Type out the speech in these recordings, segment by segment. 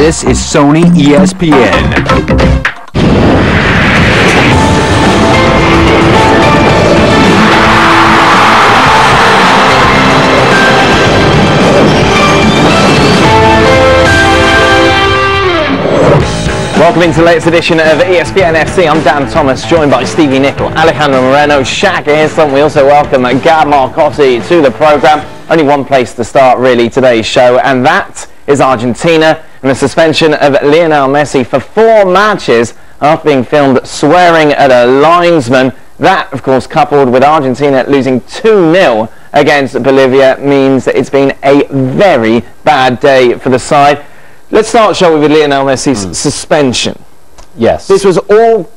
This is Sony ESPN. Welcome into the latest edition of ESPN FC. I'm Dan Thomas, joined by Stevie Nicol, Alejandro Moreno, Shaq Earson. We also welcome Gab Marcotti to the programme. Only one place to start, really, today's show, and that is Argentina and the suspension of Lionel Messi for 4 matches after being filmed swearing at a linesman. That, of course, coupled with Argentina losing 2-0 against Bolivia, means that it's been a very bad day for the side. Let's start, shall we, with Lionel Messi's suspension. Yes. This was all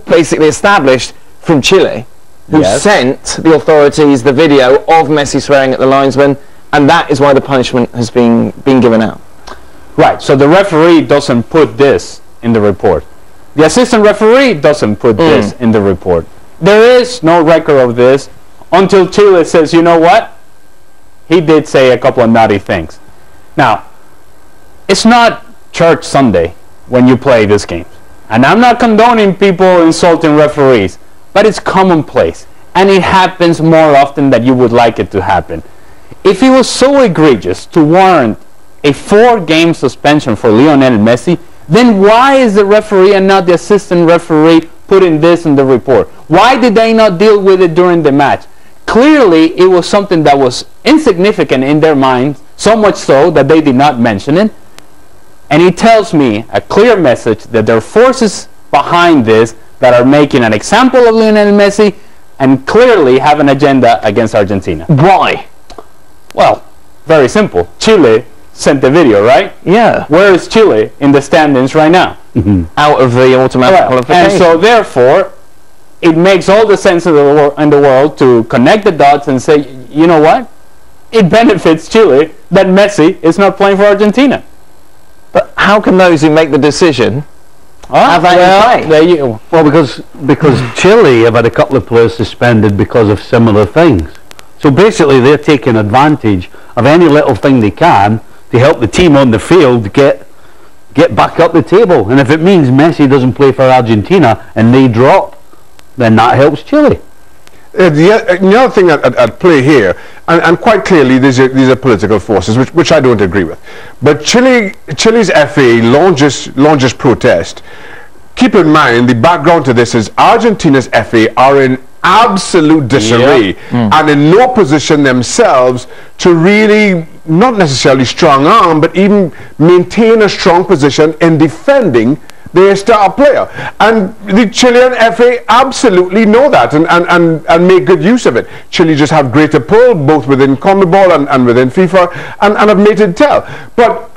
basically established from Chile, who sent the authorities the video of Messi swearing at the linesman, and that is why the punishment has been given out. Right, so the referee doesn't put this in the report. The assistant referee doesn't put this in the report. There is no record of this until Chile says, you know what? He did say a couple of naughty things. Now, it's not church Sunday when you play this game. And I'm not condoning people insulting referees, but it's commonplace. And it happens more often than you would like it to happen. If it was so egregious to warrant a 4-game suspension for Lionel Messi, then why is the referee and not the assistant referee putting this in the report? Why did they not deal with it during the match? Clearly, it was something that was insignificant in their minds, so much so that they did not mention it. And it tells me a clear message that there are forces behind this that are making an example of Lionel Messi and clearly have an agenda against Argentina. Why? Well, very simple. Chile sent the video, right? Yeah. Where is Chile in the standings right now? Out of the automatic qualification. And so therefore, it makes all the sense in the world to connect the dots and say, you know what? It benefits Chile that Messi is not playing for Argentina. But how can those who make the decision have that in play? Well, because Chile have had a couple of players suspended because of similar things. So basically they're taking advantage of any little thing they can to help the team on the field get back up the table. And if it means Messi doesn't play for Argentina and they drop, then that helps Chile. The other thing at play here, and quite clearly these are political forces, which I don't agree with. But Chile's FA launches protest. Keep in mind, the background to this is Argentina's FA are in absolute disarray and in no position themselves to really, not necessarily strong arm, but even maintain a strong position in defending their star player. And the Chilean FA absolutely know that and make good use of it. Chile just have greater pull both within CONMEBOL and within FIFA and have made it tell. But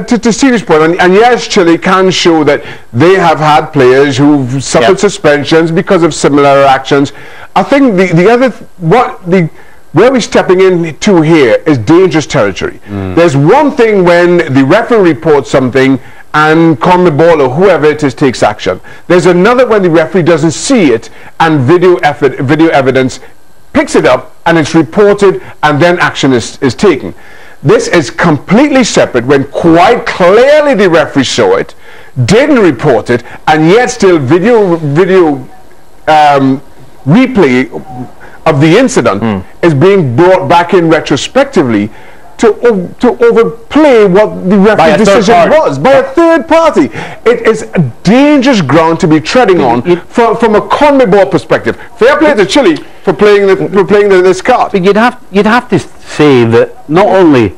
to Steve's point, and yes, Chile can show that they have had players who've suffered suspensions because of similar actions. I think where we're stepping into here is dangerous territory. There's one thing when the referee reports something and CONMEBOL or whoever it is takes action. There's another when the referee doesn't see it and video evidence picks it up and it's reported and then action is taken. This is completely separate when quite clearly the referee saw it, didn't report it, and yet still video replay of the incident is being brought back in retrospectively to overplay what the referee decision was by a third party. It is a dangerous ground to be treading on from a CONMEBOL perspective. Fair play to Chile for playing this card. But you'd have to say that not only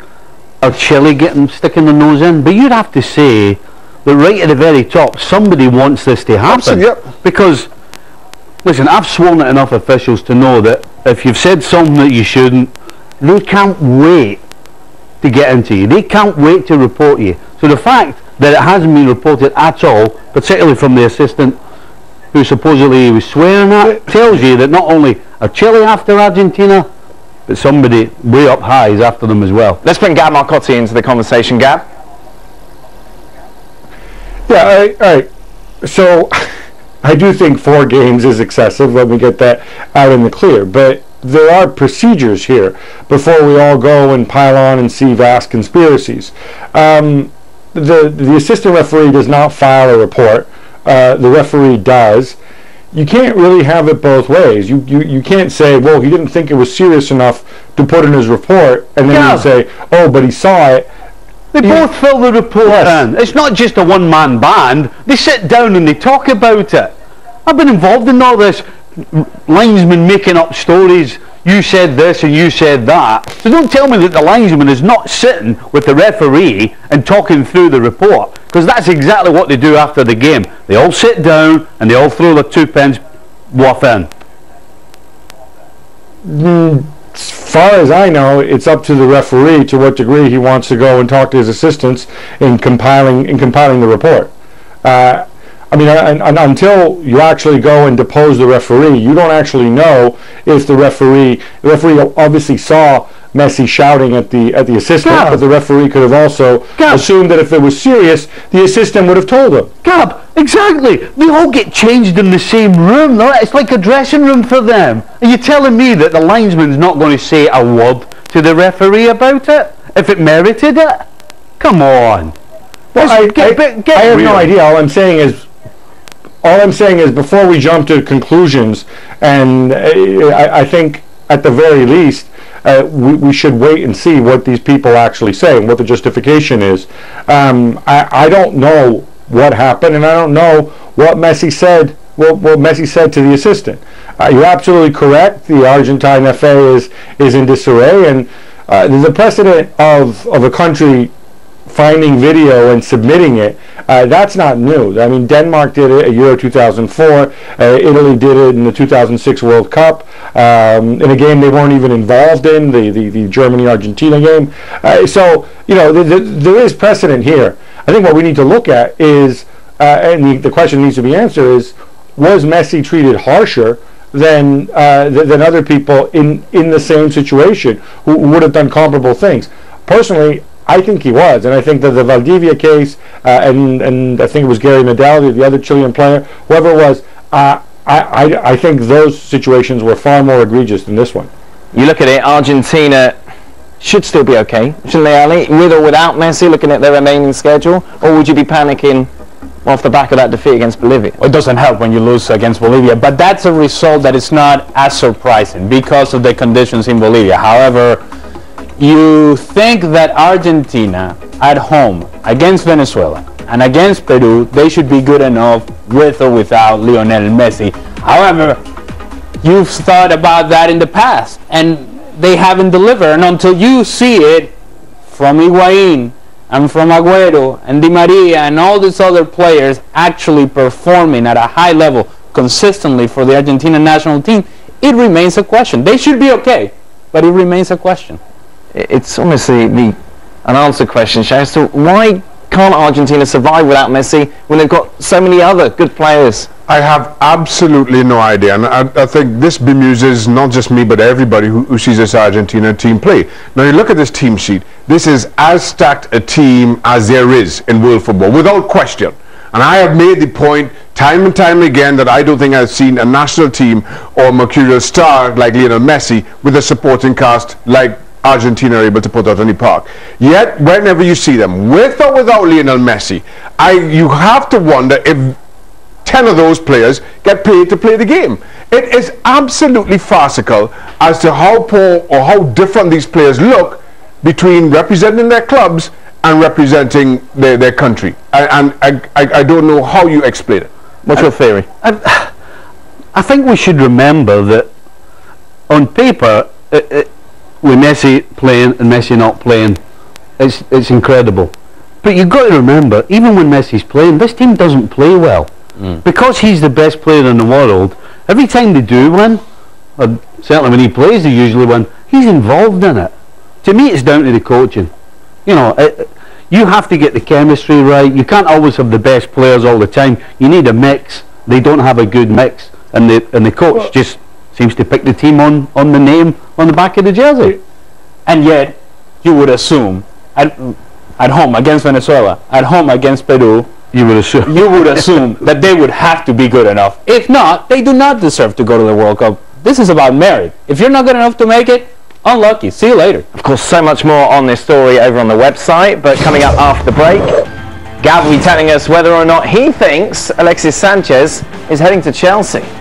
are Chile sticking their nose in, but you'd have to say that right at the very top, somebody wants this to happen. Because, listen, I've sworn at enough officials to know that if you've said something that you shouldn't, they can't wait to get into you. They can't wait to report you. So the fact that it hasn't been reported at all, particularly from the assistant who supposedly was swearing at, tells you that not only are Chile after Argentina, but somebody way up high is after them as well. Let's bring Gab Marcotti into the conversation. Gab? Yeah, all right. So I do think 4 games is excessive. Let me get that out in the clear. But there are procedures here before we all go and pile on and see vast conspiracies. the assistant referee does not file a report. The referee does. You can't really have it both ways. You can't say, well, he didn't think it was serious enough to put in his report, and then you say, oh, but he saw it. They both fill the report in. It's not just a one-man band. They sit down and they talk about it. I've been involved in all this. Linesmen making up stories. You said this and you said that. So don't tell me that the linesman is not sitting with the referee and talking through the report, because that's exactly what they do after the game. They all sit down and they all throw their 2 pence worth in. As far as I know, it's up to the referee to what degree he wants to go and talk to his assistants in compiling the report. I mean, until you actually go and depose the referee, you don't actually know if the referee obviously saw Messi shouting at the assistant, but the referee could have also assumed that if it was serious, the assistant would have told him. Exactly. They all get changed in the same room. No? It's like a dressing room for them. Are you telling me that the linesman's not going to say a word to the referee about it if it merited it? Come on. Well, I have no idea. All I'm saying is before we jump to conclusions, and I think at the very least we should wait and see what these people actually say and what the justification is. I don't know what happened, and I don't know what Messi said. What Messi said to the assistant. You're absolutely correct. The Argentine FA is in disarray, and there's a precedent of a country finding video and submitting it. That's not new. I mean, Denmark did it at Euro 2004. Italy did it in the 2006 World Cup in a game they weren't even involved in, the Germany-Argentina game. So, you know, there is precedent here. I think what we need to look at is, and the question needs to be answered is, was Messi treated harsher than other people in the same situation who would have done comparable things? Personally, I think he was, and I think that the Valdivia case, and I think it was Gary Medel, the other Chilean player, whoever it was, I think those situations were far more egregious than this one. You look at it, Argentina should still be okay, shouldn't they, Ali? With or without Messi, looking at their remaining schedule, or would you be panicking off the back of that defeat against Bolivia? It doesn't help when you lose against Bolivia, but that's a result that is not as surprising because of the conditions in Bolivia. However, you think that Argentina at home against Venezuela and against Peru, they should be good enough with or without Lionel Messi. However, you've thought about that in the past and they haven't delivered, and until you see it from Higuaín and from Agüero and Di Maria and all these other players actually performing at a high level consistently for the Argentina national team, it remains a question. They should be okay, but it remains a question. It's almost an answer question, Shaq. So why can't Argentina survive without Messi when they've got so many other good players? I have absolutely no idea, and I think this bemuses not just me but everybody who sees this Argentina team play. Now you look at this team sheet, this is as stacked a team as there is in world football, without question. And I have made the point time and time again that I don't think I've seen a national team or mercurial star like Lionel Messi with a supporting cast like Argentina are able to put out any park. Yet, whenever you see them, with or without Lionel Messi, you have to wonder if 10 of those players get paid to play the game. It is absolutely farcical as to how poor or how different these players look between representing their clubs and representing their country. And I don't know how you explain it. What's your theory? I think we should remember that on paper, with Messi playing and Messi not playing, it's incredible. But you've got to remember, even when Messi's playing, this team doesn't play well. Because he's the best player in the world, every time they do win, or certainly when he plays they usually win, he's involved in it. To me it's down to the coaching. You know, you have to get the chemistry right. You can't always have the best players all the time. You need a mix. They don't have a good mix, and the coach just seems to pick the team on the name on the back of the jersey. And yet, you would assume, at home against Venezuela, at home against Peru, you would assume that they would have to be good enough. If not, they do not deserve to go to the World Cup. This is about merit. If you're not good enough to make it, unlucky. See you later. Of course, so much more on this story over on the website, but coming up after the break, Gav will be telling us whether or not he thinks Alexis Sanchez is heading to Chelsea.